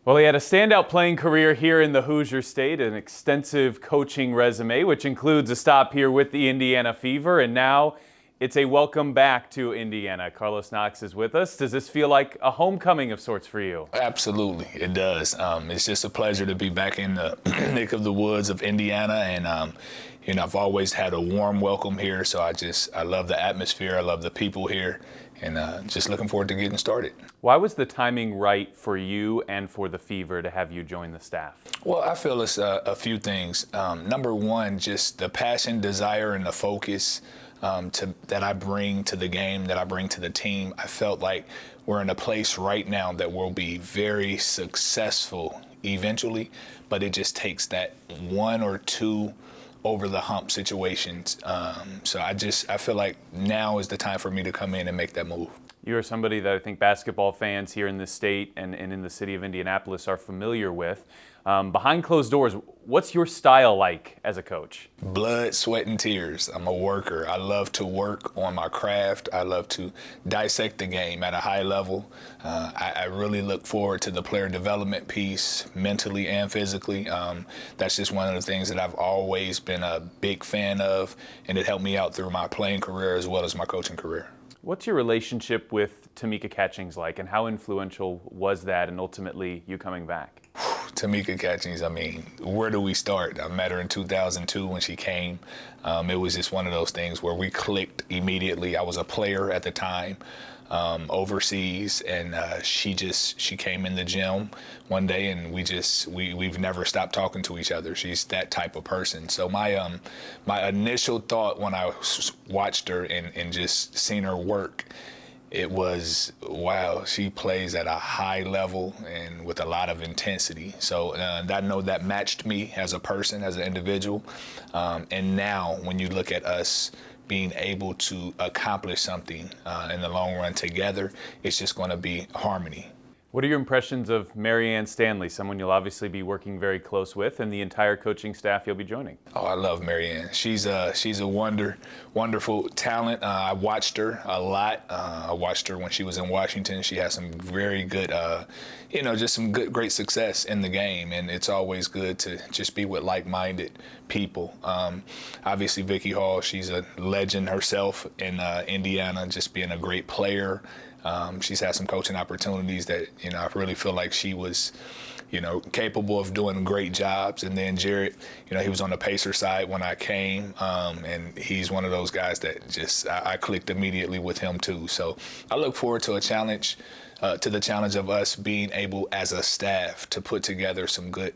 Well, he had a standout playing career here in the Hoosier State, an extensive coaching resume, which includes a stop here with the Indiana Fever, and now it's a welcome back to Indiana. Carlos Knox is with us. Does this feel like a homecoming of sorts for you? Absolutely, it does. It's just a pleasure to be back in the neck of the woods of Indiana, and I've always had a warm welcome here. So I love the atmosphere. I love the people here, and just looking forward to getting started. Why was the timing right for you and for the Fever to have you join the staff? Well, I feel it's a few things. Number one, just the passion, desire, and the focus that I bring to the game, that I bring to the team. I felt like we're in a place right now that will be very successful eventually, but it just takes that one or two over the hump situations. So I feel like now is the time for me to come in and make that move. You are somebody that I think basketball fans here in the state and in the city of Indianapolis are familiar with. Behind closed doors, what's your style like as a coach? Blood, sweat, and tears. I'm a worker. I love to work on my craft. I love to dissect the game at a high level. I really look forward to the player development piece, mentally and physically. That's just one of the things that I've always been a big fan of, and it helped me out through my playing career as well as my coaching career. What's your relationship with Tamika Catchings like, and how influential was that and ultimately you coming back? Tamika Catchings, I mean, where do we start? I met her in 2002 when she came. It was just one of those things where we clicked immediately. I was a player at the time overseas, and she came in the gym one day, and we've never stopped talking to each other. She's that type of person. So my initial thought when I watched her and just seen her work, it was, wow, she plays at a high level and with a lot of intensity. So I know that matched me as a person, as an individual. And now when you look at us being able to accomplish something in the long run together, it's just going to be harmony. What are your impressions of Marianne Stanley, someone you'll obviously be working very close with, and the entire coaching staff you'll be joining? Oh, I love Marianne. She's a wonderful talent. I watched her a lot. I watched her when she was in Washington. She had some very good, just some great success in the game, and it's always good to just be with like-minded people. Obviously, Vicky Hall, she's a legend herself in Indiana, just being a great player. She's had some coaching opportunities that, I really feel like she was, capable of doing great jobs. And then Jared, he was on the Pacer side when I came, and he's one of those guys that I clicked immediately with him too. So I look forward to the challenge of us being able as a staff to put together some good,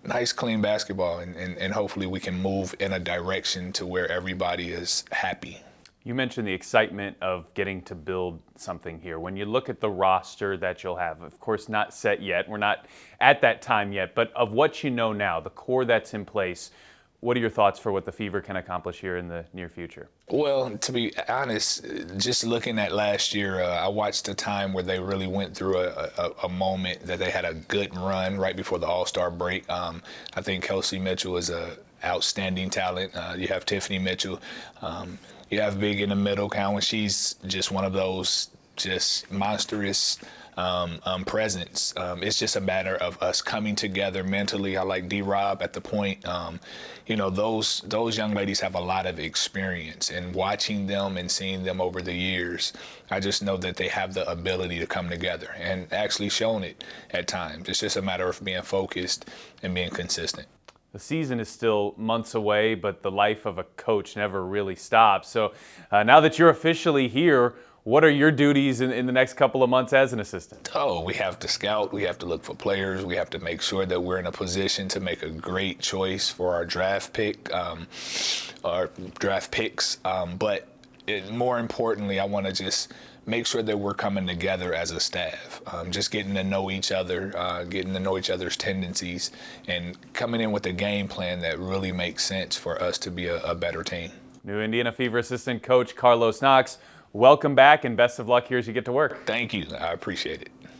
nice, clean basketball, and hopefully we can move in a direction to where everybody is happy. You mentioned the excitement of getting to build something here. When you look at the roster that you'll have, of course not set yet, we're not at that time yet, but of what you know now, the core that's in place, what are your thoughts for what the Fever can accomplish here in the near future? Well, to be honest, just looking at last year, I watched a time where they really went through a moment that they had a good run right before the All-Star break. I think Kelsey Mitchell is an outstanding talent. You have Tiffany Mitchell. You have Big in the middle, Cowan. She's just one of those just monstrous presence. It's just a matter of us coming together mentally. I like D-Rob at the point. Those young ladies have a lot of experience, and watching them and seeing them over the years, I just know that they have the ability to come together and actually shown it at times. It's just a matter of being focused and being consistent. The season is still months away, but the life of a coach never really stops. So now that you're officially here, what are your duties in the next couple of months as an assistant? Oh, we have to scout. We have to look for players. We have to make sure that we're in a position to make a great choice for our draft pick, our draft picks. But more importantly, I want to just make sure that we're coming together as a staff, just getting to know each other, getting to know each other's tendencies, and coming in with a game plan that really makes sense for us to be a better team. New Indiana Fever assistant coach Carlos Knox, welcome back and best of luck here as you get to work. Thank you. I appreciate it.